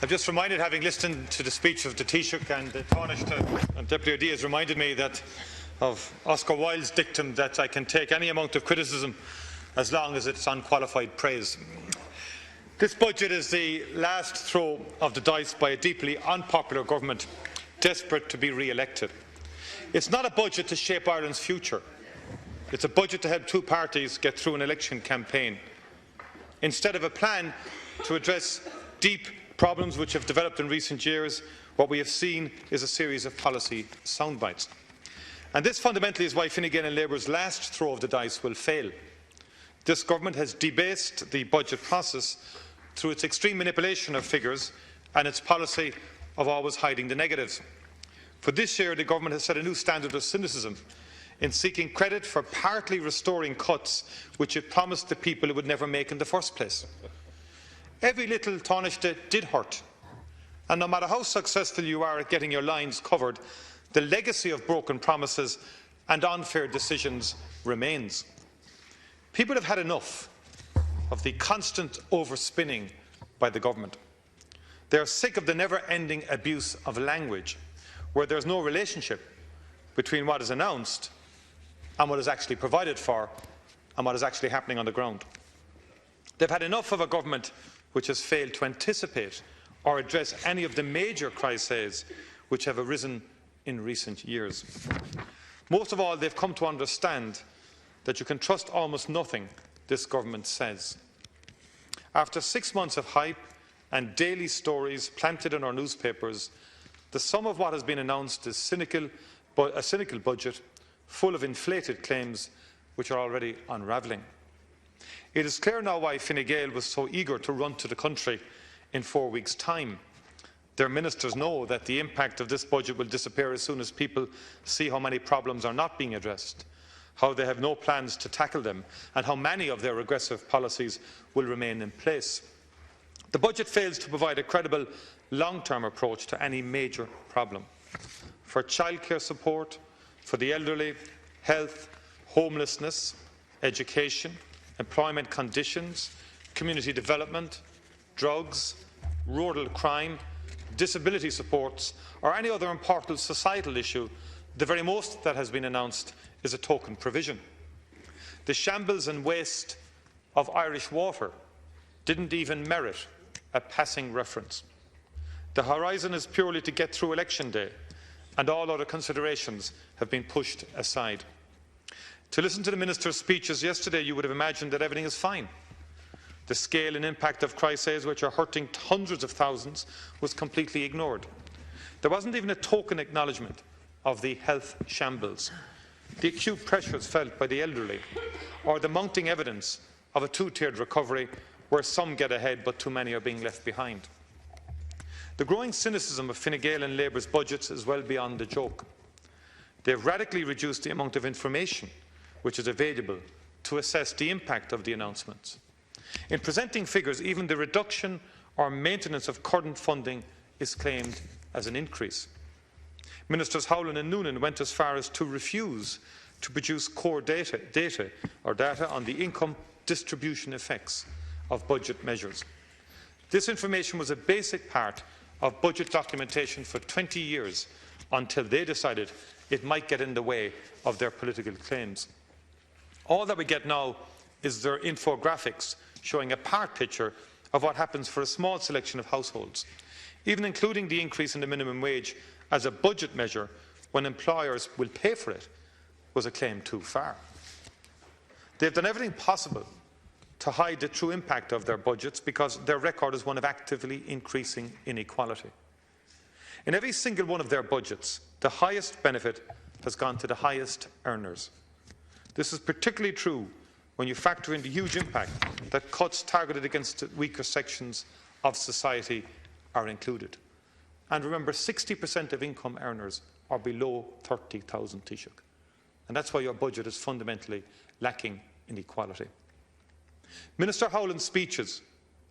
I'm just reminded, having listened to the speech of the Taoiseach and the Taoiseach and Deputy OD has reminded me that of Oscar Wilde's dictum that I can take any amount of criticism as long as it's unqualified praise. This budget is the last throw of the dice by a deeply unpopular government desperate to be re-elected. It's not a budget to shape Ireland's future. It's a budget to help two parties get through an election campaign. Instead of a plan to address deep problems which have developed in recent years, what we have seen is a series of policy soundbites. And this fundamentally is why Fine Gael and Labour's last throw of the dice will fail. This government has debased the budget process through its extreme manipulation of figures and its policy of always hiding the negatives. For this year, the government has set a new standard of cynicism in seeking credit for partly restoring cuts which it promised the people it would never make in the first place. Every little Taoiseach did hurt, and no matter how successful you are at getting your lines covered, the legacy of broken promises and unfair decisions remains. People have had enough of the constant overspinning by the government. They are sick of the never-ending abuse of language, where there is no relationship between what is announced and what is actually provided for and what is actually happening on the ground. They've had enough of a government which has failed to anticipate or address any of the major crises which have arisen in recent years. Most of all, they've come to understand that you can trust almost nothing this government says. After 6 months of hype and daily stories planted in our newspapers, the sum of what has been announced is a cynical budget full of inflated claims which are already unravelling. It is clear now why Fine Gael was so eager to run to the country in 4 weeks' time. Their ministers know that the impact of this budget will disappear as soon as people see how many problems are not being addressed, how they have no plans to tackle them, and how many of their regressive policies will remain in place. The budget fails to provide a credible long-term approach to any major problem. For childcare support, for the elderly, health, homelessness, education, employment conditions, community development, drugs, rural crime, disability supports, or any other important societal issue, the very most that has been announced is a token provision. The shambles and waste of Irish water didn't even merit a passing reference. The horizon is purely to get through election day, and all other considerations have been pushed aside. To listen to the Minister's speeches yesterday, you would have imagined that everything is fine. The scale and impact of crises which are hurting hundreds of thousands was completely ignored. There wasn't even a token acknowledgement of the health shambles, the acute pressures felt by the elderly, or the mounting evidence of a two-tiered recovery where some get ahead but too many are being left behind. The growing cynicism of Fine Gael and Labour's budgets is well beyond a joke. They have radically reduced the amount of information which is available to assess the impact of the announcements. In presenting figures, even the reduction or maintenance of current funding is claimed as an increase. Ministers Howlin and Noonan went as far as to refuse to produce core data on the income distribution effects of budget measures. This information was a basic part of budget documentation for 20 years until they decided it might get in the way of their political claims. All that we get now is their infographics showing a part picture of what happens for a small selection of households, even including the increase in the minimum wage as a budget measure when employers will pay for it, was a claim too far. They have done everything possible to hide the true impact of their budgets because their record is one of actively increasing inequality. In every single one of their budgets, the highest benefit has gone to the highest earners. This is particularly true when you factor in the huge impact that cuts targeted against weaker sections of society are included. And remember, 60% of income earners are below 30,000 Taoiseach. And that's why your budget is fundamentally lacking in equality. Minister Howland's speeches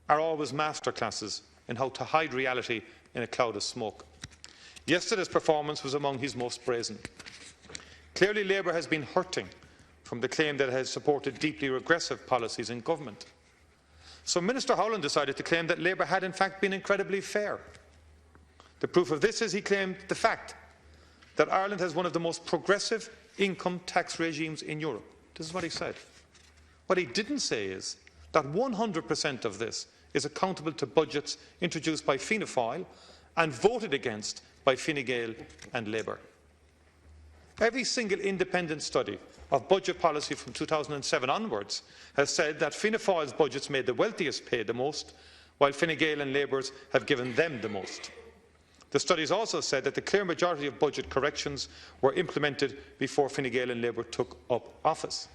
are always masterclasses in how to hide reality in a cloud of smoke. Yesterday's performance was among his most brazen. Clearly, Labour has been hurting from the claim that it has supported deeply regressive policies in government. So Minister Howland decided to claim that Labour had in fact been incredibly fair. The proof of this is he claimed the fact that Ireland has one of the most progressive income tax regimes in Europe. This is what he said. What he didn't say is that 100% of this is accountable to budgets introduced by Fianna Fáil and voted against by Fine Gael and Labour. Every single independent study of budget policy from 2007 onwards has said that Fianna Fáil's budgets made the wealthiest pay the most, while Fine Gael and Labour's have given them the most. The studies also said that the clear majority of budget corrections were implemented before Fine Gael and Labour took up office.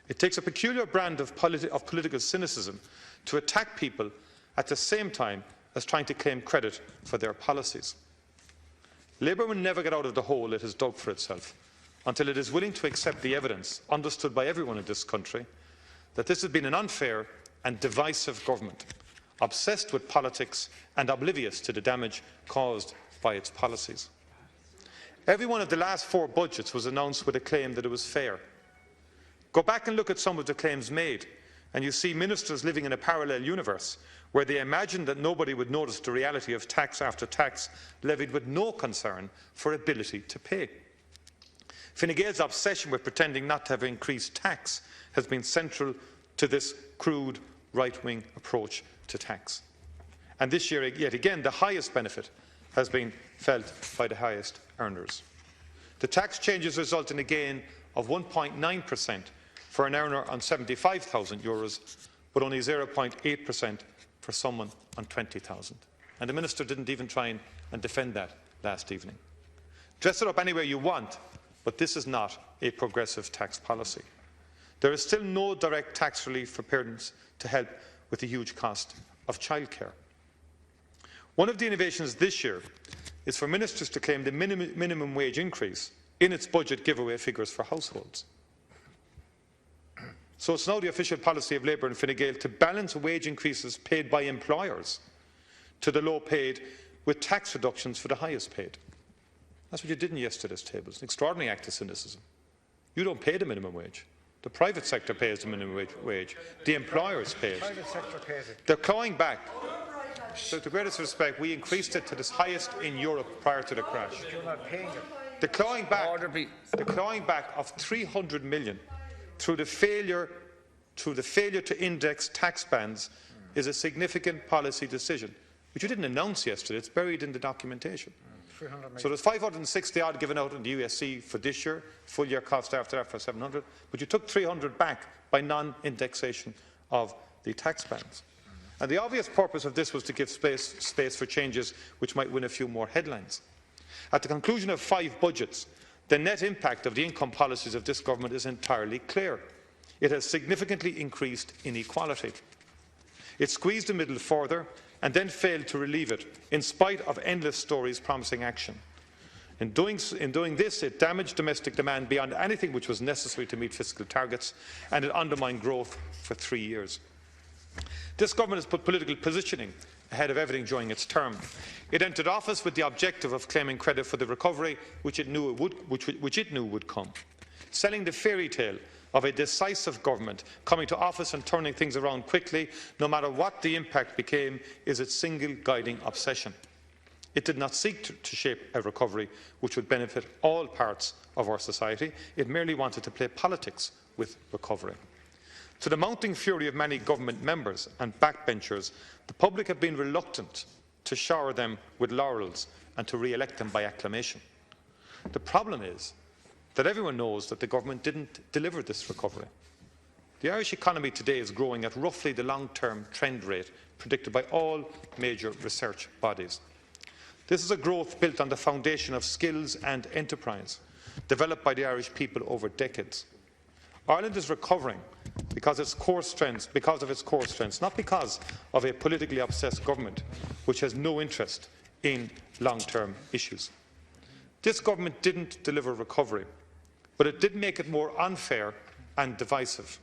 It takes a peculiar brand of political cynicism to attack people at the same time as trying to claim credit for their policies. Labour will never get out of the hole it has dug for itself until it is willing to accept the evidence, understood by everyone in this country, that this has been an unfair and divisive government, obsessed with politics and oblivious to the damage caused by its policies. Every one of the last 4 budgets was announced with a claim that it was fair. Go back and look at some of the claims made, and you see ministers living in a parallel universe where they imagined that nobody would notice the reality of tax after tax levied with no concern for ability to pay. Fine Gael's obsession with pretending not to have increased tax has been central to this crude right-wing approach to tax. And this year, yet again, the highest benefit has been felt by the highest earners. The tax changes result in a gain of 1.9% for an earner on €75,000, but only 0.8% for someone on 20,000. And the Minister didn't even try and defend that last evening. Dress it up any way you want, but this is not a progressive tax policy. There is still no direct tax relief for parents to help with the huge cost of childcare. One of the innovations this year is for ministers to claim the minimum wage increase in its budget giveaway figures for households. So it's now the official policy of Labour and Fine Gael to balance wage increases paid by employers to the low paid with tax reductions for the highest paid. That's what you did in yesterday's table. It's an extraordinary act of cynicism. You don't pay the minimum wage. The private sector pays the minimum wage. The employers pay it. They're clawing back. So, with the greatest respect, we increased it to the highest in Europe prior to the crash. The clawing back of 300 million through the failure to index tax bands is a significant policy decision, which you didn't announce yesterday. It's buried in the documentation. So there's 560 odd given out in the USC for this year, full year cost after that for 700, but you took 300 back by non-indexation of the tax bands. And the obvious purpose of this was to give space for changes which might win a few more headlines. At the conclusion of 5 budgets, the net impact of the income policies of this government is entirely clear. It has significantly increased inequality. It squeezed the middle further and then failed to relieve it, in spite of endless stories promising action. In doing this, it damaged domestic demand beyond anything which was necessary to meet fiscal targets, and it undermined growth for 3 years. This government has put political positioning ahead of everything during its term. It entered office with the objective of claiming credit for the recovery which it knew would come, selling the fairy tale of a decisive government coming to office and turning things around quickly, no matter what the impact became, is its single guiding obsession. It did not seek to shape a recovery which would benefit all parts of our society. It merely wanted to play politics with recovery. To the mounting fury of many government members and backbenchers, the public have been reluctant to shower them with laurels and to re-elect them by acclamation. The problem is that everyone knows that the government didn't deliver this recovery. The Irish economy today is growing at roughly the long-term trend rate predicted by all major research bodies. This is a growth built on the foundation of skills and enterprise, developed by the Irish people over decades. Ireland is recovering because of its core strengths, not because of a politically obsessed government which has no interest in long-term issues. This government didn't deliver recovery, but it did make it more unfair and divisive.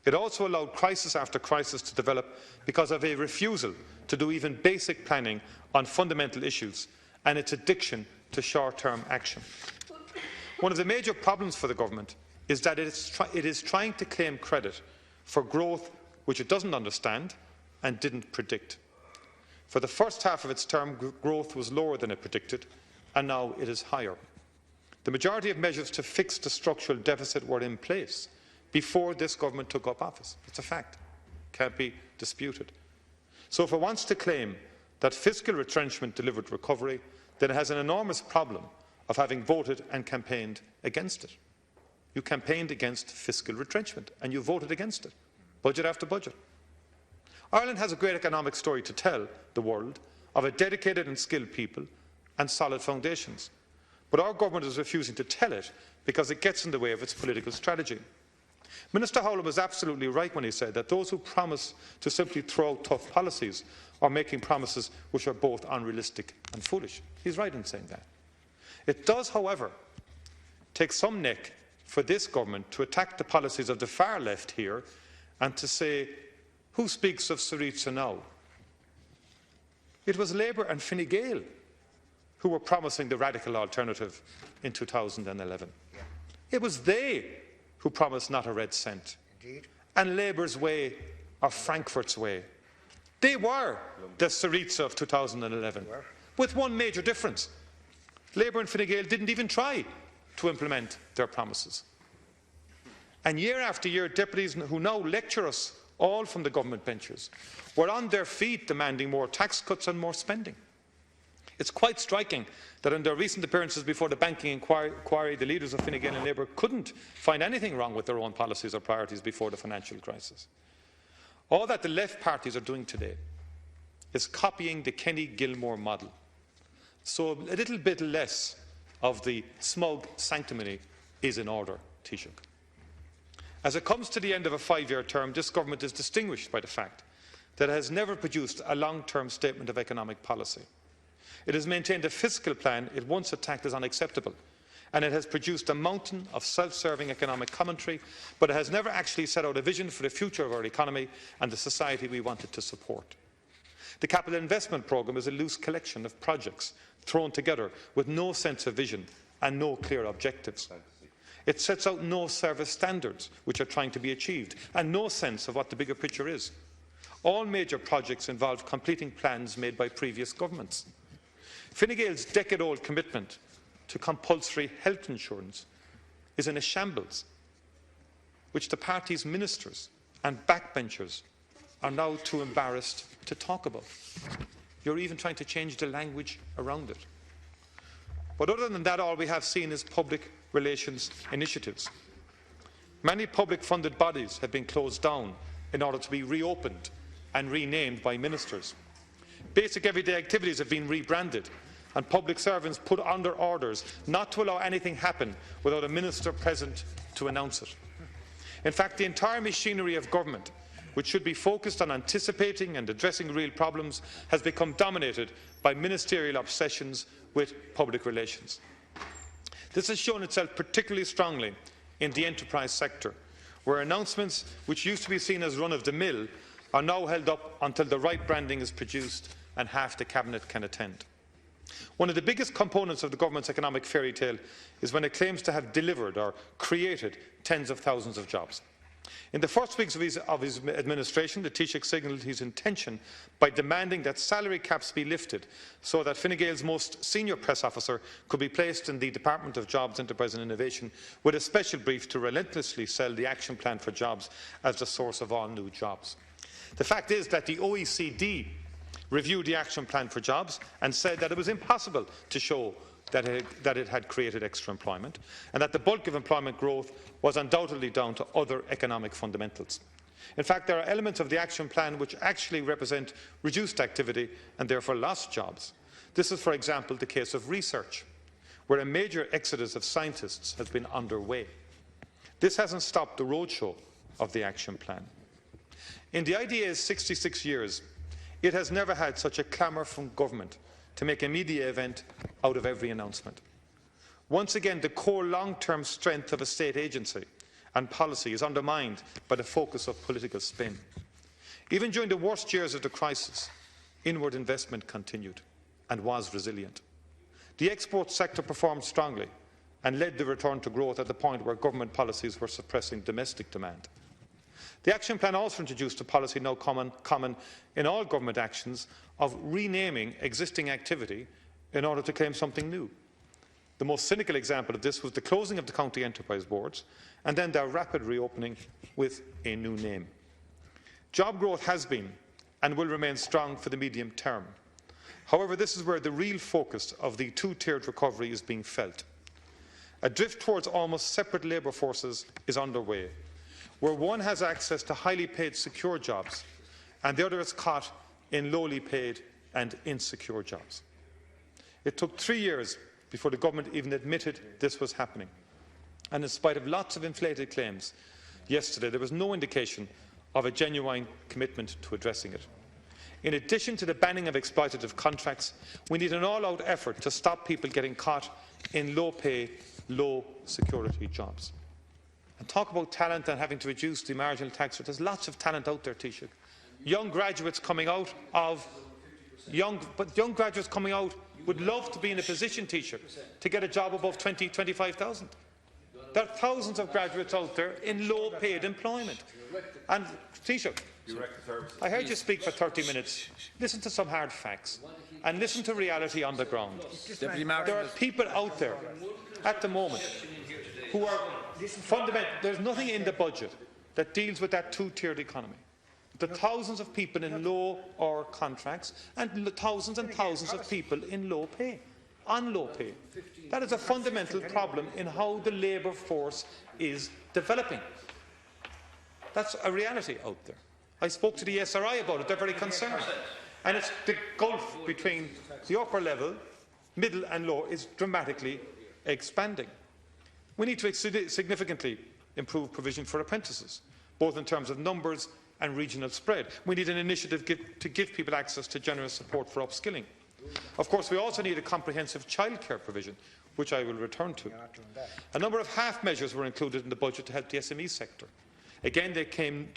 It also allowed crisis after crisis to develop because of a refusal to do even basic planning on fundamental issues and its addiction to short-term action. One of the major problems for the government is that it is trying to claim credit for growth which it doesn't understand and didn't predict. For the first half of its term, growth was lower than it predicted, and now it is higher. The majority of measures to fix the structural deficit were in place before this government took up office. It's a fact. Can't be disputed. So if it wants to claim that fiscal retrenchment delivered recovery, then it has an enormous problem of having voted and campaigned against it. You campaigned against fiscal retrenchment and you voted against it, budget after budget. Ireland has a great economic story to tell the world of a dedicated and skilled people and solid foundations. But our government is refusing to tell it because it gets in the way of its political strategy. Minister Howlett was absolutely right when he said that those who promise to simply throw out tough policies are making promises which are both unrealistic and foolish. He's right in saying that. It does, however, take some neck for this government to attack the policies of the far left here and to say, who speaks of Syriza now? It was Labour and Fine Gael who were promising the radical alternative in 2011. It was they who promised not a red cent. Indeed. And Labour's way or Frankfurt's way. They were the Syriza of 2011, with one major difference. Labour and Fine Gael didn't even try to implement their promises. And year after year, deputies who now lecture us all from the government benches were on their feet demanding more tax cuts and more spending. It's quite striking that in their recent appearances before the banking inquiry, the leaders of Fine Gael and Labour couldn't find anything wrong with their own policies or priorities before the financial crisis. All that the left parties are doing today is copying the Kenny-Gilmore model. So a little bit less of the smug sanctimony is in order, Taoiseach. As it comes to the end of a 5-year term, this government is distinguished by the fact that it has never produced a long-term statement of economic policy. It has maintained a fiscal plan it once attacked as unacceptable, and it has produced a mountain of self-serving economic commentary, but it has never actually set out a vision for the future of our economy and the society we wanted to support. The capital investment programme is a loose collection of projects thrown together with no sense of vision and no clear objectives. It sets out no service standards which are trying to be achieved and no sense of what the bigger picture is. All major projects involve completing plans made by previous governments. Fine Gael's decade-old commitment to compulsory health insurance is in a shambles, which the party's ministers and backbenchers are now too embarrassed to talk about. You're even trying to change the language around it. But other than that, all we have seen is public relations initiatives. Many public-funded bodies have been closed down in order to be reopened and renamed by ministers. Basic everyday activities have been rebranded, and public servants put under orders not to allow anything happen without a minister present to announce it. In fact, the entire machinery of government, which should be focused on anticipating and addressing real problems, has become dominated by ministerial obsessions with public relations. This has shown itself particularly strongly in the enterprise sector, where announcements which used to be seen as run-of-the-mill are now held up until the right branding is produced and half the cabinet can attend. One of the biggest components of the government's economic fairy tale is when it claims to have delivered or created tens of thousands of jobs. In the first weeks of his administration, the Taoiseach signalled his intention by demanding that salary caps be lifted so that Fine Gael's most senior press officer could be placed in the Department of Jobs, Enterprise and Innovation with a special brief to relentlessly sell the Action Plan for Jobs as the source of all new jobs. The fact is that the OECD reviewed the Action Plan for Jobs and said that it was impossible to show that it had created extra employment, and that the bulk of employment growth was undoubtedly down to other economic fundamentals. In fact, there are elements of the Action Plan which actually represent reduced activity and therefore lost jobs. This is, for example, the case of research, where a major exodus of scientists has been underway. This hasn't stopped the roadshow of the Action Plan. In the IDA's 66 years, it has never had such a clamour from government to make a media event out of every announcement. Once again, the core long-term strength of a state agency and policy is undermined by the focus of political spin. Even during the worst years of the crisis, inward investment continued and was resilient. The export sector performed strongly and led the return to growth at the point where government policies were suppressing domestic demand. The action plan also introduced a policy now common in all government actions of renaming existing activity in order to claim something new. The most cynical example of this was the closing of the county enterprise boards and then their rapid reopening with a new name. Job growth has been and will remain strong for the medium term. However, this is where the real focus of the two-tiered recovery is being felt. A drift towards almost separate labour forces is underway, where one has access to highly paid secure jobs and the other is caught in lowly paid and insecure jobs. It took 3 years before the government even admitted this was happening. And in spite of lots of inflated claims yesterday, there was no indication of a genuine commitment to addressing it. In addition to the banning of exploitative contracts, we need an all-out effort to stop people getting caught in low-pay, low-security jobs. And talk about talent and having to reduce the marginal tax rate. There's lots of talent out there, Taoiseach. Young graduates coming out would love to be in a position, Taoiseach, to get a job above 25,000. There are thousands of graduates out there in low-paid employment. And Taoiseach, I heard you speak for 30 minutes. Listen to some hard facts and listen to reality on the ground. There are people out there at the moment who are fundamental. There's nothing in the budget that deals with that two-tiered economy. The thousands of people in low-hour contracts and thousands of people in low pay, on low pay. That is a fundamental problem in how the labour force is developing. That's a reality out there. I spoke to the SRI about it. They're very concerned. And it's the gulf between the upper level, middle and low is dramatically expanding. We need to significantly improve provision for apprentices, both in terms of numbers and regional spread. We need an initiative to give people access to generous support for upskilling. Of course, we also need a comprehensive childcare provision, which I will return to. A number of half measures were included in the budget to help the SME sector. Again, they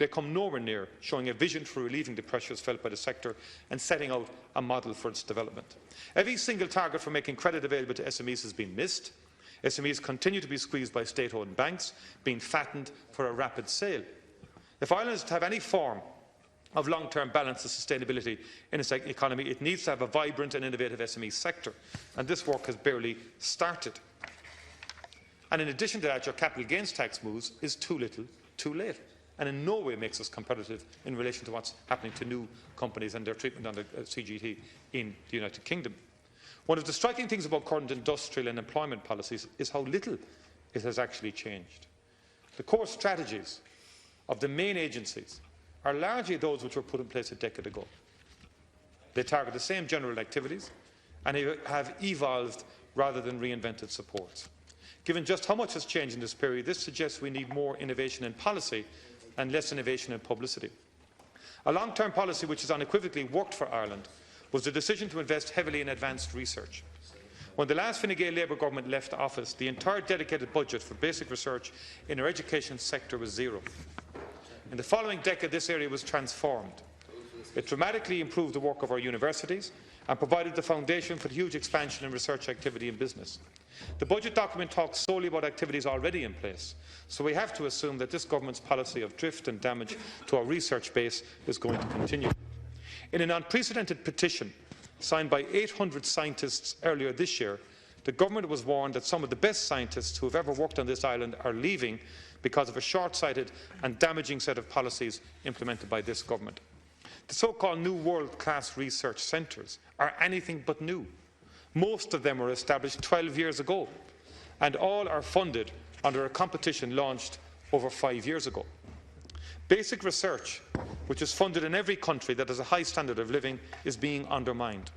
come nowhere near showing a vision for relieving the pressures felt by the sector and setting out a model for its development. Every single target for making credit available to SMEs has been missed. SMEs continue to be squeezed by state-owned banks, being fattened for a rapid sale. If Ireland is to have any form of long-term balance and sustainability in its economy, it needs to have a vibrant and innovative SME sector, and this work has barely started. And in addition to that, your capital gains tax moves is too little, too late, and in no way makes us competitive in relation to what's happening to new companies and their treatment under CGT in the United Kingdom. One of the striking things about current industrial and employment policies is how little it has actually changed. The core strategies of the main agencies are largely those which were put in place a decade ago. They target the same general activities and have evolved rather than reinvented supports. Given just how much has changed in this period, this suggests we need more innovation in policy and less innovation in publicity. A long-term policy which has unequivocally worked for Ireland was the decision to invest heavily in advanced research. When the last Fine Gael Labour government left office, the entire dedicated budget for basic research in our education sector was zero. In the following decade, this area was transformed. It dramatically improved the work of our universities and provided the foundation for the huge expansion in research activity in business. The budget document talks solely about activities already in place, so we have to assume that this government's policy of drift and damage to our research base is going to continue. In an unprecedented petition signed by 800 scientists earlier this year, the government was warned that some of the best scientists who have ever worked on this island are leaving because of a short-sighted and damaging set of policies implemented by this government. The so-called new world-class research centres are anything but new. Most of them were established 12 years ago, and all are funded under a competition launched over 5 years ago. Basic research, which is funded in every country that has a high standard of living, is being undermined.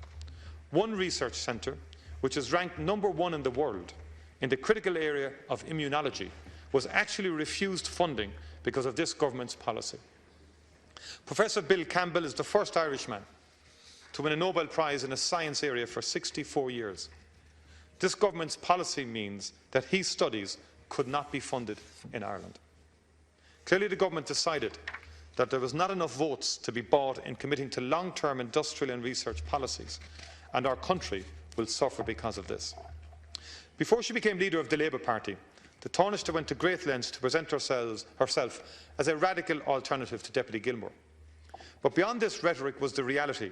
One research centre, which is ranked #1 in the world in the critical area of immunology, was actually refused funding because of this government's policy. Professor Bill Campbell is the first Irishman to win a Nobel Prize in a science area for 64 years. This government's policy means that his studies could not be funded in Ireland. Clearly, the government decided that there was not enough votes to be bought in committing to long-term industrial and research policies, and our country will suffer because of this. Before she became leader of the Labour Party, The Taoiseach went to great lengths to present herself as a radical alternative to Deputy Gilmore. But beyond this rhetoric was the reality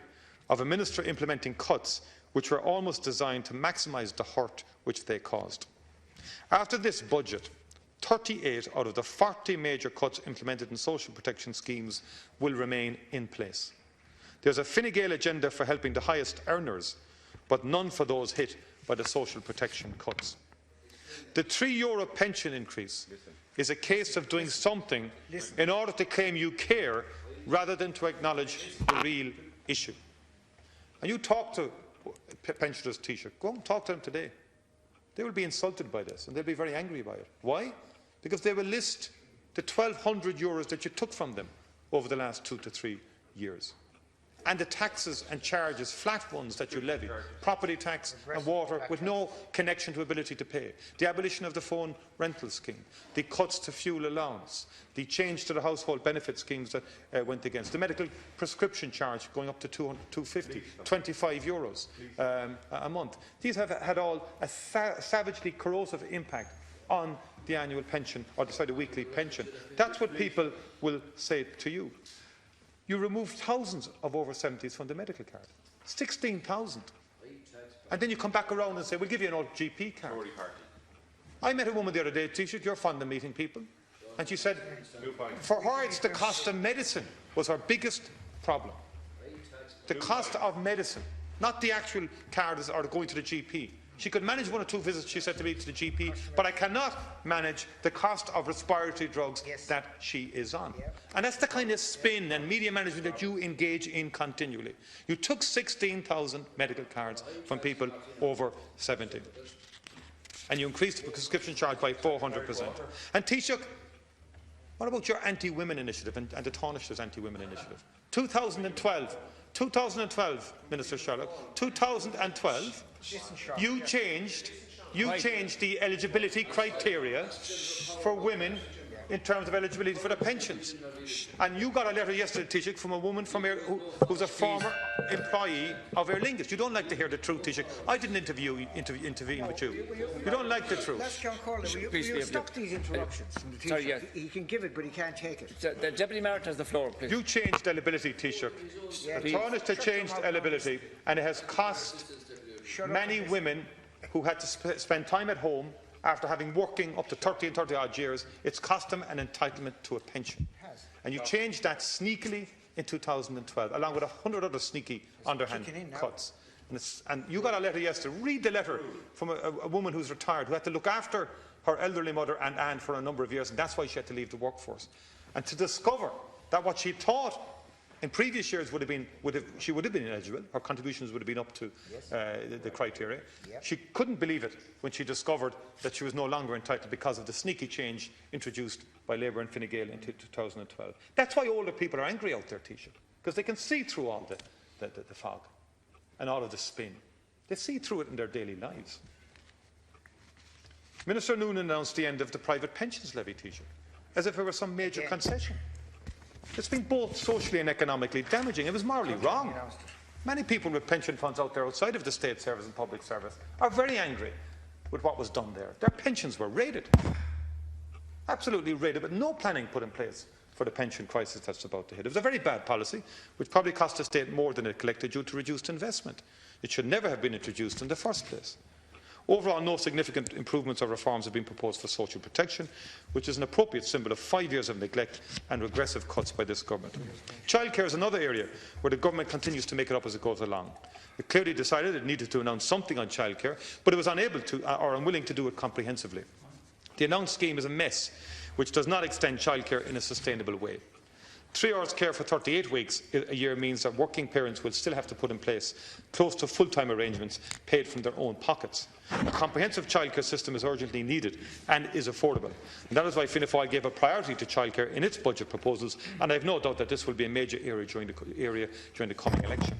of a minister implementing cuts which were almost designed to maximise the hurt which they caused. After this budget, 38 out of the 40 major cuts implemented in social protection schemes will remain in place. There is a Fine Gael agenda for helping the highest earners, but none for those hit by the social protection cuts. The €3 pension increase is a case of doing something in order to claim you care rather than to acknowledge the real issue. And you talk to pensioners, Taoiseach, go and talk to them today. They will be insulted by this and they'll be very angry by it. Why? Because they will list the €1,200 that you took from them over the last 2 to 3 years. And the taxes and charges, flat ones that you levy, property tax and water with no connection to ability to pay, the abolition of the phone rental scheme, the cuts to fuel allowance, the change to the household benefit schemes that went against, the medical prescription charge going up to €250, €25 a month. These have had all a savagely corrosive impact on the annual pension, or the weekly pension. That's what people will say to you. You removed thousands of over 70s from the medical card, 16,000. And then you come back around and say, we'll give you an old GP card. I met a woman the other day, Taoiseach, you're fond of meeting people, and she said, for her it's the cost of medicine was her biggest problem. The cost of medicine, not the actual card or going to the GP. She could manage 1 or 2 visits, she said to me, to the GP, but I cannot manage the cost of respiratory drugs that she is on. And that's the kind of spin and media management that you engage in continually. You took 16,000 medical cards from people over 70. And you increased the prescription charge by 400%. And Taoiseach, what about your anti-women initiative and the Taoiseach's anti-women initiative? 2012, Minister Sherlock, 2012, you changed the eligibility criteria for women in terms of eligibility for the pensions. And you got a letter yesterday, Taoiseach, from a woman from who's a former employee of Aer Lingus. You don't like to hear the truth, Taoiseach. I didn't intervene with you. You don't like the truth. Will you stop these interruptions from the Taoiseach? He can give it, but he can't take it. The Deputy Martin has the floor, please. You changed eligibility, Taoiseach. The Taoiseach changed eligibility, and it has cost many women who had to spend time at home after having working up to 30 and 30-odd years, it's cost them an entitlement to a pension. And you changed that sneakily in 2012, along with 100 other sneaky underhand cuts. And you got a letter yesterday. Read the letter from a woman who's retired, who had to look after her elderly mother and aunt for a number of years, and that's why she had to leave the workforce. And to discover that what she thought in previous years she would have been eligible, her contributions would have been up to the criteria. She couldn't believe it when she discovered that she was no longer entitled because of the sneaky change introduced by Labour and Fine Gael in 2012. That's why older people are angry out there, Taoiseach, because they can see through all the fog and all of the spin. They see through it in their daily lives. Minister Noonan announced the end of the private pensions levy, Taoiseach, as if it were some major concession. It's been both socially and economically damaging. It was morally wrong. Many people with pension funds out there outside of the state service and public service are very angry with what was done there. Their pensions were raided. Absolutely raided, but no planning put in place for the pension crisis that's about to hit. It was a very bad policy, which probably cost the state more than it collected due to reduced investment. It should never have been introduced in the first place. Overall, no significant improvements or reforms have been proposed for social protection, which is an appropriate symbol of 5 years of neglect and regressive cuts by this government. Childcare is another area where the government continues to make it up as it goes along. It clearly decided it needed to announce something on childcare, but it was unable to or unwilling to do it comprehensively. The announced scheme is a mess, which does not extend childcare in a sustainable way. 3 hours care for 38 weeks a year means that working parents will still have to put in place close to full-time arrangements paid from their own pockets. A comprehensive childcare system is urgently needed and is affordable. And that is why Fianna Fáil gave a priority to childcare in its budget proposals, and I have no doubt that this will be a major area during the coming election.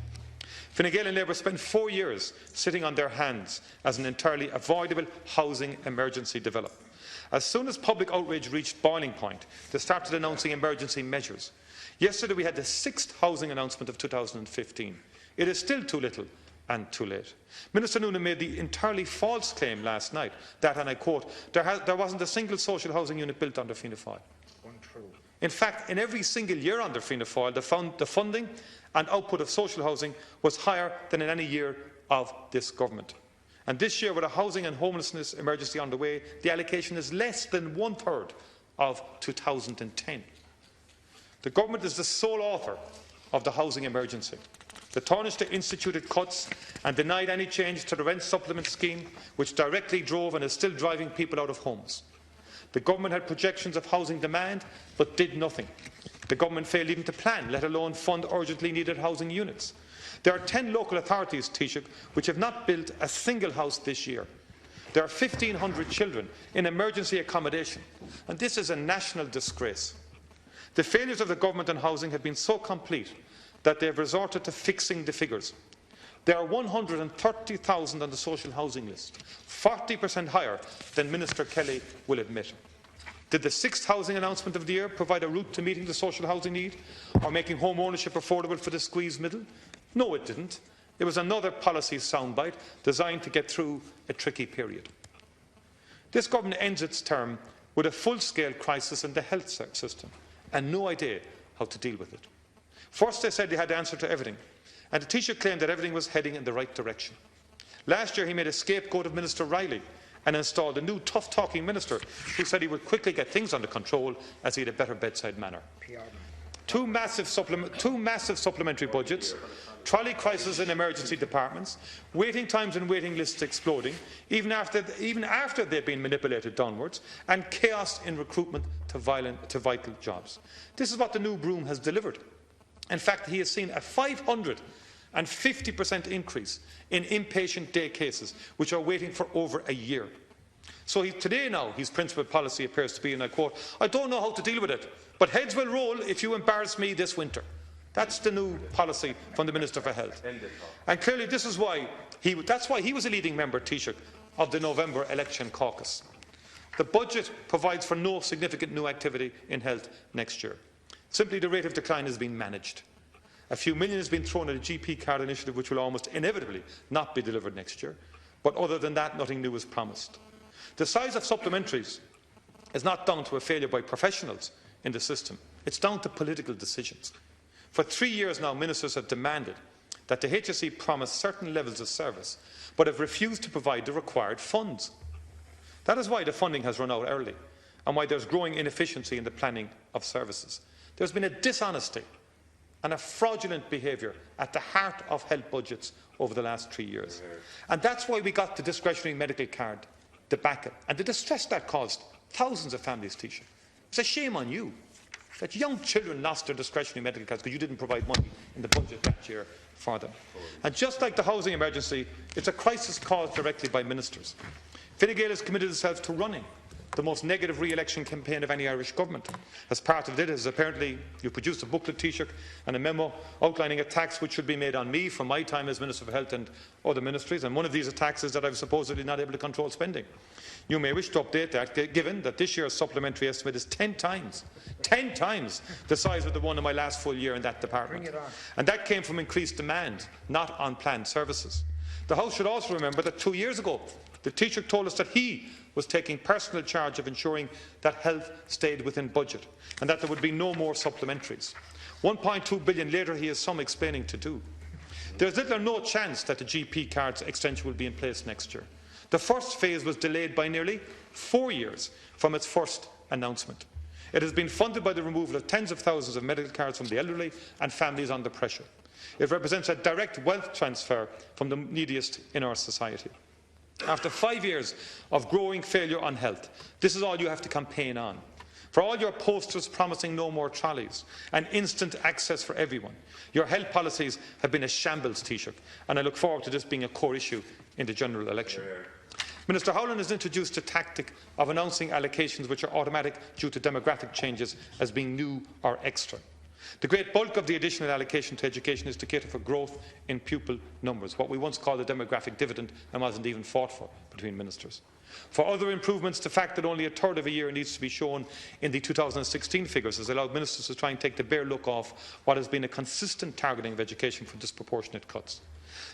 Fine Gael and Labour spent 4 years sitting on their hands as an entirely avoidable housing emergency developed. As soon as public outrage reached boiling point, they started announcing emergency measures. Yesterday we had the 6th housing announcement of 2015. It is still too little and too late. Minister Noonan made the entirely false claim last night that, and I quote, there wasn't a single social housing unit built under Fianna Fáil. Untrue. In fact, in every single year under Fianna Fáil, the funding and output of social housing was higher than in any year of this government. And this year, with a housing and homelessness emergency underway, the allocation is less than 1/3 of 2010. The government is the sole author of the housing emergency. The Taoiseach instituted cuts and denied any change to the rent supplement scheme, which directly drove and is still driving people out of homes. The government had projections of housing demand, but did nothing. The government failed even to plan, let alone fund urgently needed housing units. There are 10 local authorities, Taoiseach, which have not built a single house this year. There are 1,500 children in emergency accommodation, and this is a national disgrace. The failures of the government on housing have been so complete that they have resorted to fixing the figures. There are 130,000 on the social housing list, 40% higher than Minister Kelly will admit. Did the 6th housing announcement of the year provide a route to meeting the social housing need or making home ownership affordable for the squeezed middle? No, it didn't. It was another policy soundbite designed to get through a tricky period. This government ends its term with a full-scale crisis in the health system and no idea how to deal with it. First, they said they had the answer to everything, and the Taoiseach claimed that everything was heading in the right direction. Last year, he made a scapegoat of Minister Riley and installed a new tough-talking minister who said he would quickly get things under control as he had a better bedside manner. Two massive supplementary budgets, trolley crisis in emergency departments, waiting times and waiting lists exploding, even after they've been manipulated downwards, and chaos in recruitment to vital jobs. This is what the new Broom has delivered. In fact, he has seen a 550% increase in inpatient day cases, which are waiting for over a year. So today now, his principal policy appears to be, and I quote, "I don't know how to deal with it, but heads will roll if you embarrass me this winter." That's the new policy from the Minister for Health. And clearly this is why that's why he was a leading member, Taoiseach, of the November election caucus. The budget provides for no significant new activity in health next year. Simply the rate of decline has been managed. A few million has been thrown at a GP card initiative which will almost inevitably not be delivered next year. But other than that, nothing new is promised. The size of supplementaries is not down to a failure by professionals in the system. It's down to political decisions. For 3 years now, ministers have demanded that the HSE promise certain levels of service, but have refused to provide the required funds. That is why the funding has run out early, and why there's growing inefficiency in the planning of services. There's been a dishonesty and a fraudulent behaviour at the heart of health budgets over the last 3 years. And that's why we got the discretionary medical card debacle and the distress that caused thousands of families, Taoiseach. It's a shame on you that young children lost their discretionary medical cards because you didn't provide money in the budget that year for them. And just like the housing emergency, it's a crisis caused directly by ministers. Fine Gael has committed itself to running the most negative re-election campaign of any Irish government. As part of it is apparently you produced a booklet, Taoiseach, and a memo outlining attacks which should be made on me from my time as Minister for Health and other ministries, and one of these attacks is that I was supposedly not able to control spending. You may wish to update that, given that this year's supplementary estimate is 10 times the size of the one in my last full year in that department. And that came from increased demand, not unplanned services. The House should also remember that 2 years ago, the Taoiseach told us that he was taking personal charge of ensuring that health stayed within budget and that there would be no more supplementaries. 1.2 billion later, he has some explaining to do. There is little or no chance that the GP cards extension will be in place next year. The first phase was delayed by nearly 4 years from its first announcement. It has been funded by the removal of tens of thousands of medical cards from the elderly and families under pressure. It represents a direct wealth transfer from the neediest in our society. After 5 years of growing failure on health, this is all you have to campaign on. For all your posters promising no more trolleys and instant access for everyone, your health policies have been a shambles, Taoiseach, and I look forward to this being a core issue in the general election. Minister Howland has introduced a tactic of announcing allocations which are automatic due to demographic changes as being new or extra. The great bulk of the additional allocation to education is to cater for growth in pupil numbers, what we once called a demographic dividend and wasn't even fought for between ministers. For other improvements, the fact that only a third of a year needs to be shown in the 2016 figures has allowed ministers to try and take the bare look off what has been a consistent targeting of education for disproportionate cuts.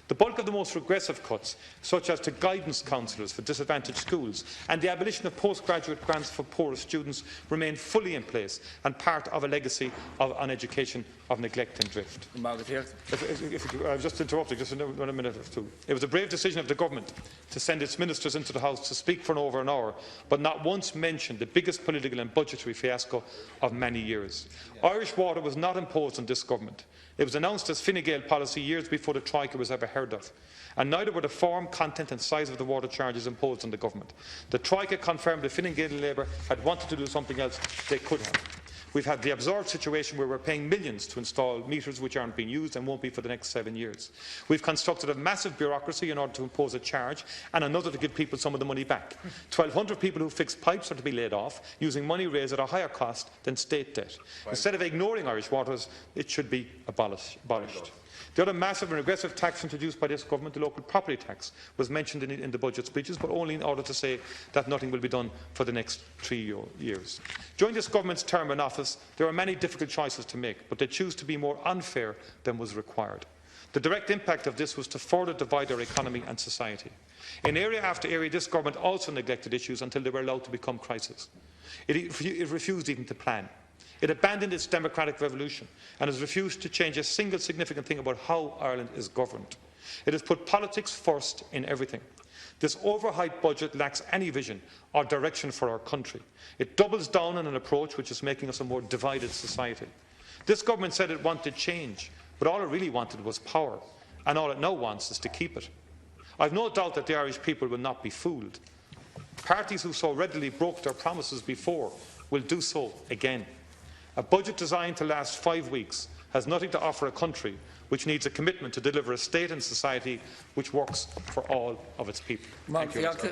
The bulk of the most regressive cuts, such as to guidance counsellors for disadvantaged schools and the abolition of postgraduate grants for poorer students, remain fully in place and part of a legacy on education of neglect and drift. I've just interrupted, just a minute or two. It was a brave decision of the government to send its ministers into the House to speak for over an hour, but not once mentioned the biggest political and budgetary fiasco of many years. Irish water was not imposed on this government. It was announced as Fine Gael policy years before the Troika was ever heard of, and neither were the form, content and size of the water charges imposed on the government. The Troika confirmed that Fine Gael Labour had wanted to do something else they could have. We've had the absurd situation where we're paying millions to install meters which aren't being used and won't be for the next 7 years. We've constructed a massive bureaucracy in order to impose a charge and another to give people some of the money back. 1,200 people who fix pipes are to be laid off, using money raised at a higher cost than state debt. Instead of ignoring Irish waters, it should be abolished. The other massive and regressive tax introduced by this government, the local property tax, was mentioned in the budget speeches, but only in order to say that nothing will be done for the next 3 years. During this government's term in office, there are many difficult choices to make, but they choose to be more unfair than was required. The direct impact of this was to further divide our economy and society. In area after area, this government also neglected issues until they were allowed to become crises. It refused even to plan. It abandoned its democratic revolution and has refused to change a single significant thing about how Ireland is governed. It has put politics first in everything. This overhyped budget lacks any vision or direction for our country. It doubles down on an approach which is making us a more divided society. This government said it wanted change, but all it really wanted was power, and all it now wants is to keep it. I have no doubt that the Irish people will not be fooled. Parties who so readily broke their promises before will do so again. A budget designed to last 5 weeks has nothing to offer a country which needs a commitment to deliver a state and society which works for all of its people. Thank you.